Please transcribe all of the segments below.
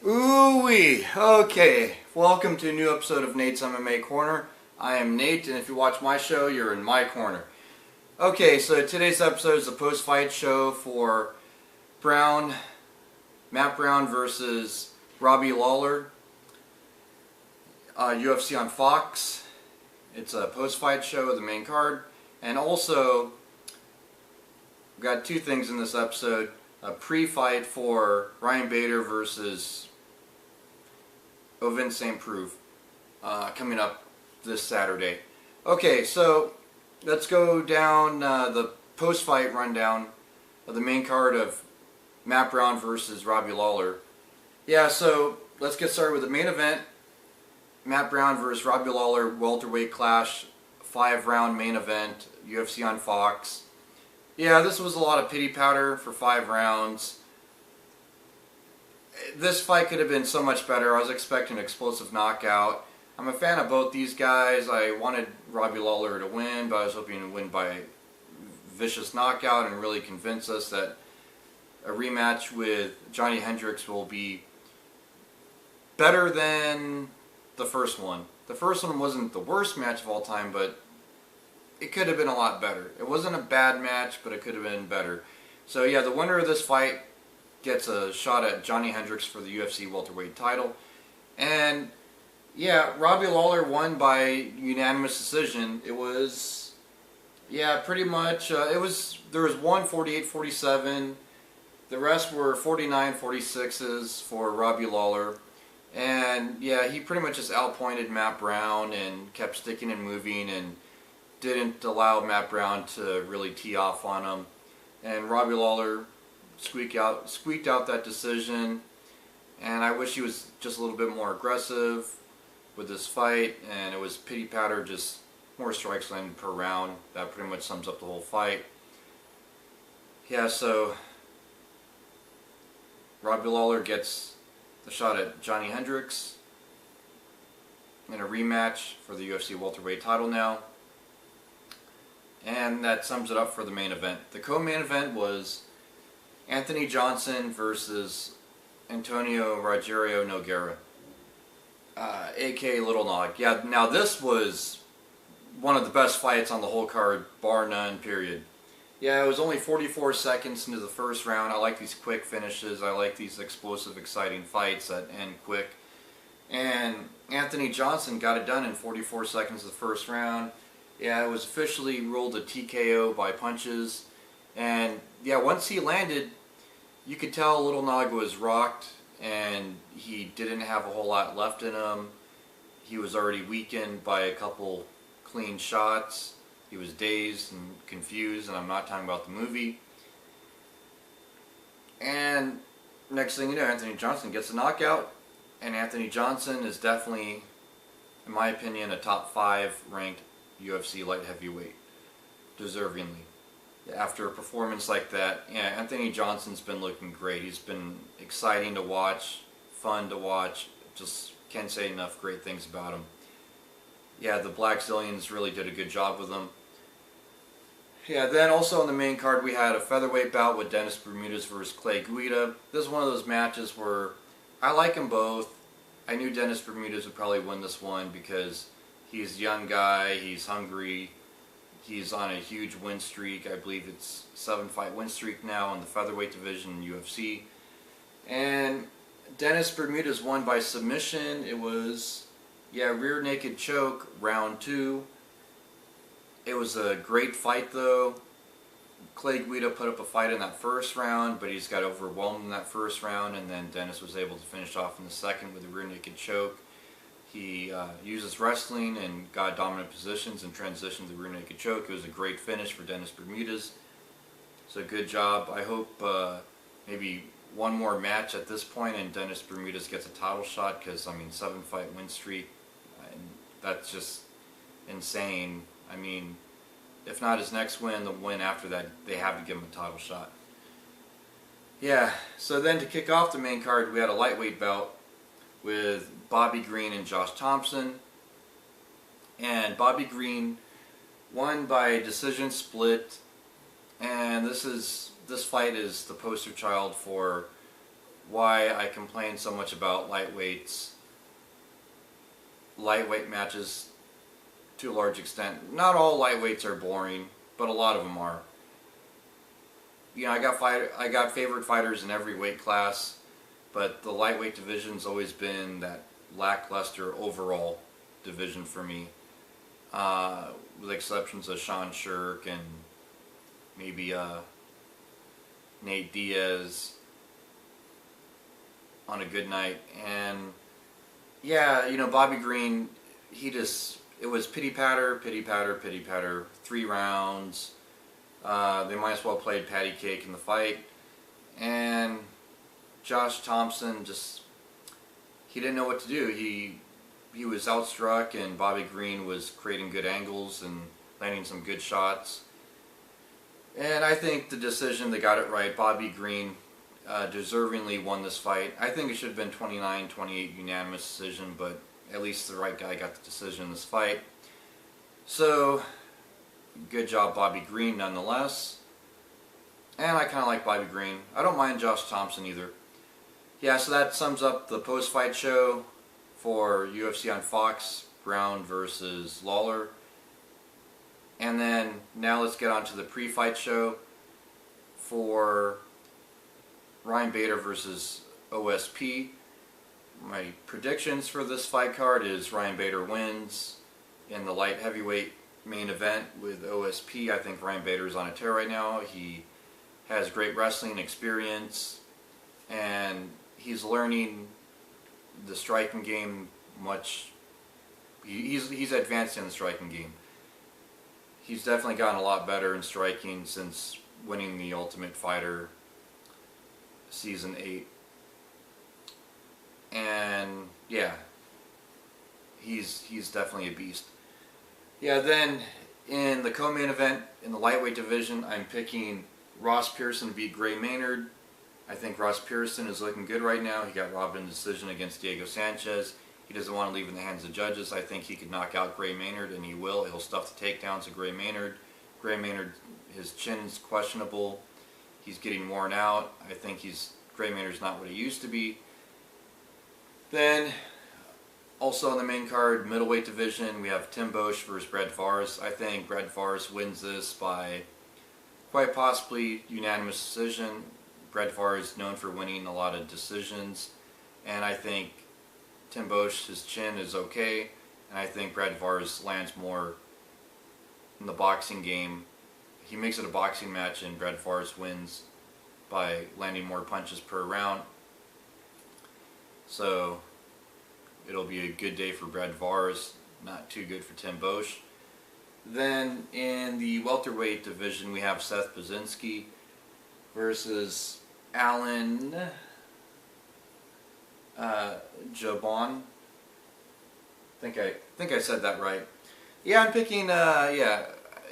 Ooh-wee. Okay, welcome to a new episode of Nate's MMA Corner. I am Nate, and if you watch my show, you're in my corner. Okay, so today's episode is a post-fight show for Matt Brown versus Robbie Lawler, UFC on Fox. It's a post-fight show of the main card, and also we've got two things in this episode: a pre-fight for Ryan Bader versus St. Preux coming up this Saturday. Okay, so let's go down the post-fight rundown of the main card of Matt Brown versus Robbie Lawler. Yeah, so let's get started with the main event. Matt Brown versus Robbie Lawler welterweight clash, 5-round main event, UFC on Fox. Yeah, this was a lot of pity powder for 5 rounds. This fight could have been so much better. I was expecting an explosive knockout. I'm a fan of both these guys. I wanted Robbie Lawler to win, but I was hoping to win by vicious knockout and really convince us that a rematch with Johnny Hendricks will be better than the first one. The first one wasn't the worst match of all time, but it could have been a lot better. It wasn't a bad match, but it could have been better. So yeah, the winner of this fight gets a shot at Johnny Hendricks for the UFC welterweight title. And yeah, Robbie Lawler won by unanimous decision. It was, yeah, pretty much, there was one 48-47. The rest were 49-46s for Robbie Lawler. And yeah, he pretty much just outpointed Matt Brown and kept sticking and moving and didn't allow Matt Brown to really tee off on him. And Robbie Lawler squeaked out that decision. And I wish he was just a little bit more aggressive with this fight. And it was pity patter, just more strikes landed per round. That pretty much sums up the whole fight. Yeah, so Robbie Lawler gets the shot at Johnny Hendricks in a rematch for the UFC welterweight title now. And that sums it up for the main event. The co-main event was Anthony Johnson versus Antonio Rogerio Nogueira, aka Little Nog. Yeah, now this was one of the best fights on the whole card, bar none, period. Yeah, it was only 44 seconds into the first round. I like these quick finishes. I like these explosive, exciting fights that end quick. And Anthony Johnson got it done in 44 seconds of the first round. Yeah, it was officially ruled a TKO by punches. And yeah, once he landed, you could tell Little Nog was rocked and he didn't have a whole lot left in him. He was already weakened by a couple clean shots. He was dazed and confused, and I'm not talking about the movie. And next thing you know, Anthony Johnson gets a knockout, and Anthony Johnson is definitely, in my opinion, a top 5 ranked UFC light heavyweight, deservingly. After a performance like that, yeah, Anthony Johnson's been looking great. He's been exciting to watch, fun to watch. Just can't say enough great things about him. Yeah, the Black Zillions really did a good job with him. Yeah, then also on the main card we had a featherweight bout with Dennis Bermudez versus Clay Guida. This is one of those matches where I like them both. I knew Dennis Bermudez would probably win this one because he's a young guy, he's hungry, he's on a huge win streak. I believe it's 7-fight win streak now in the featherweight division in UFC. And Dennis Bermudez won by submission. It was, yeah, rear naked choke, round 2. It was a great fight though. Clay Guida put up a fight in that first round, but he's got overwhelmed in that first round, and then Dennis was able to finish off in the second with a rear naked choke. He uses wrestling and got dominant positions and transitioned to the rear naked choke. It was a great finish for Dennis Bermudez. So good job. I hope maybe one more match at this point and Dennis Bermudez gets a title shot, because, I mean, 7-fight win streak, and that's just insane. I mean, if not his next win, the win after that, they have to give him a title shot. Yeah, so then to kick off the main card, we had a lightweight bout with Bobby Green and Josh Thompson. And Bobby Green won by decision split. And this fight is the poster child for why I complain so much about lightweight matches to a large extent. Not all lightweights are boring, but a lot of them are. You know, I got favorite fighters in every weight class, but the lightweight division's always been that lackluster overall division for me, with exceptions of Sean Shirk and maybe Nate Diaz on a good night. And yeah, you know, Bobby Green, it was pity patter, 3 rounds. They might as well played patty cake in the fight. And Josh Thompson he didn't know what to do. He was outstruck, and Bobby Green was creating good angles and landing some good shots. And I think the decision, they got it right. Bobby Green deservingly won this fight. I think it should have been 29-28 unanimous decision, but at least the right guy got the decision in this fight. So, good job Bobby Green nonetheless. And I kind of like Bobby Green. I don't mind Josh Thompson either. Yeah, so that sums up the post-fight show for UFC on Fox, Brown versus Lawler. And then now let's get on to the pre-fight show for Ryan Bader versus OSP. My predictions for this fight card is Ryan Bader wins in the light heavyweight main event with OSP. I think Ryan Bader's on a tear right now. He has great wrestling experience, and he's learning the striking game much. He's advanced in the striking game. He's definitely gotten a lot better in striking since winning the Ultimate Fighter Season 8. And yeah, he's definitely a beast. Yeah, then in the co-main event, in the lightweight division, I'm picking Ross Pearson to beat Gray Maynard. I think Ross Pearson is looking good right now. He got robbed in a decision against Diego Sanchez. He doesn't want to leave in the hands of judges. I think he could knock out Gray Maynard, and he will. He'll stuff the takedowns of Gray Maynard. Gray Maynard, his chin's questionable. He's getting worn out. I think Gray Maynard's not what he used to be. Then, also on the main card, middleweight division, we have Tim Boesch versus Brett Favre. I think Brett Favre wins this by quite possibly unanimous decision. Brett Favre is known for winning a lot of decisions, and I think Tim Boesch, his chin is okay, and I think Brett Favre lands more in the boxing game. He makes it a boxing match, and Brett Favre wins by landing more punches per round. So it'll be a good day for Brett Favre, not too good for Tim Boesch. Then in the welterweight division, we have Seth Brzezinski versus Alan Jabon. I think I said that right. Yeah, I'm picking. I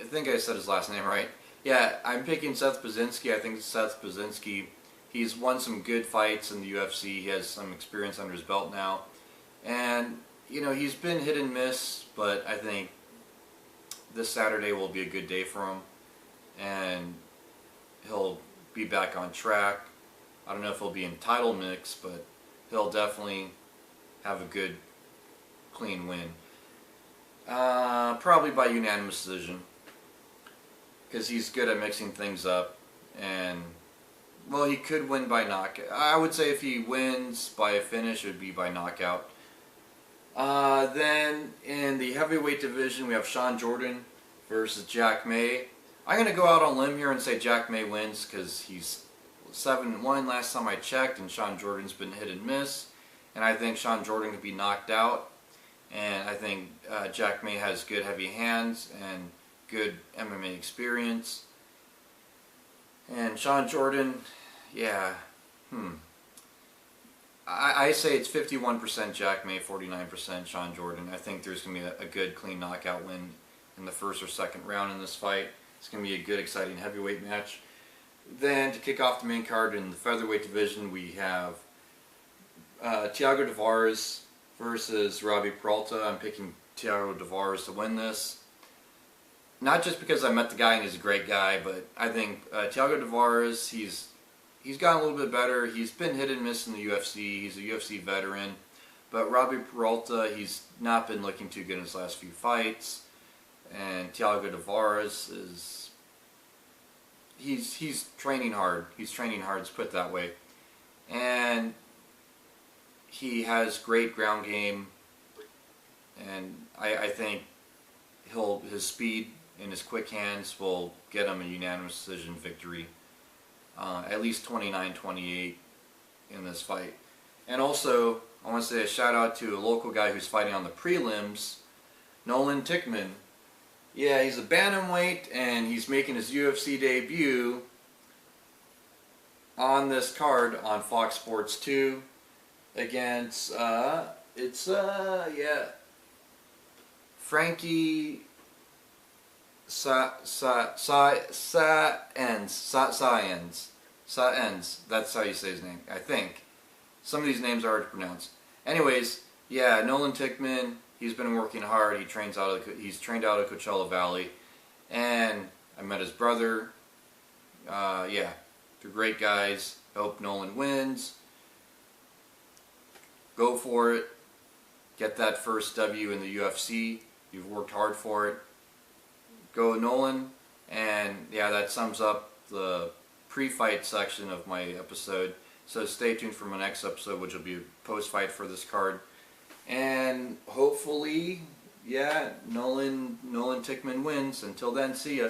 think I said his last name right. Yeah, I'm picking Seth Brzezinski. I think Seth Brzezinski, he's won some good fights in the UFC. He has some experience under his belt now, and you know, he's been hit and miss, but I think this Saturday will be a good day for him, and he'll be back on track. I don't know if he'll be in title mix, but he'll definitely have a good, clean win. Probably by unanimous decision, because he's good at mixing things up, and well, he could win by knockout. I would say if he wins by a finish, it would be by knockout. Then in the heavyweight division, we have Sean Jordan versus Jack May. I'm going to go out on a limb here and say Jack May wins, because he's 7-1 last time I checked, and Sean Jordan's been hit and miss. And I think Sean Jordan could be knocked out. And I think Jack May has good heavy hands and good MMA experience. And Sean Jordan, yeah, I say it's 51% Jack May, 49% Sean Jordan. I think there's going to be a good, clean knockout win in the first or second round in this fight. It's going to be a good, exciting heavyweight match. Then, to kick off the main card in the featherweight division, we have Thiago Tavares versus Robbie Peralta. I'm picking Thiago Tavares to win this. Not just because I met the guy and he's a great guy, but I think Thiago Tavares, he's gotten a little bit better. He's been hit and miss in the UFC. He's a UFC veteran. But Robbie Peralta, he's not been looking too good in his last few fights. And Thiago Tavares is... He's training hard. He's training hard, let's put it that way. And he has great ground game. And I think his speed and his quick hands will get him a unanimous decision victory. At least 29-28 in this fight. And also, I want to say a shout out to a local guy who's fighting on the prelims, Nolan Tickman. Yeah, he's a bantamweight and he's making his UFC debut on this card on Fox Sports 2 against, Frankie Saenz. That's how you say his name, I think. Some of these names are hard to pronounce. Anyways, yeah, Nolan Tickman, he's been working hard. He's trained out of Coachella Valley. And I met his brother. Yeah, they're great guys. I hope Nolan wins. Go for it. Get that first W in the UFC. You've worked hard for it. Go Nolan. And yeah, that sums up the pre-fight section of my episode. So stay tuned for my next episode, which will be a post-fight for this card. And hopefully, yeah, Nolan Tickman wins. Until then, see ya.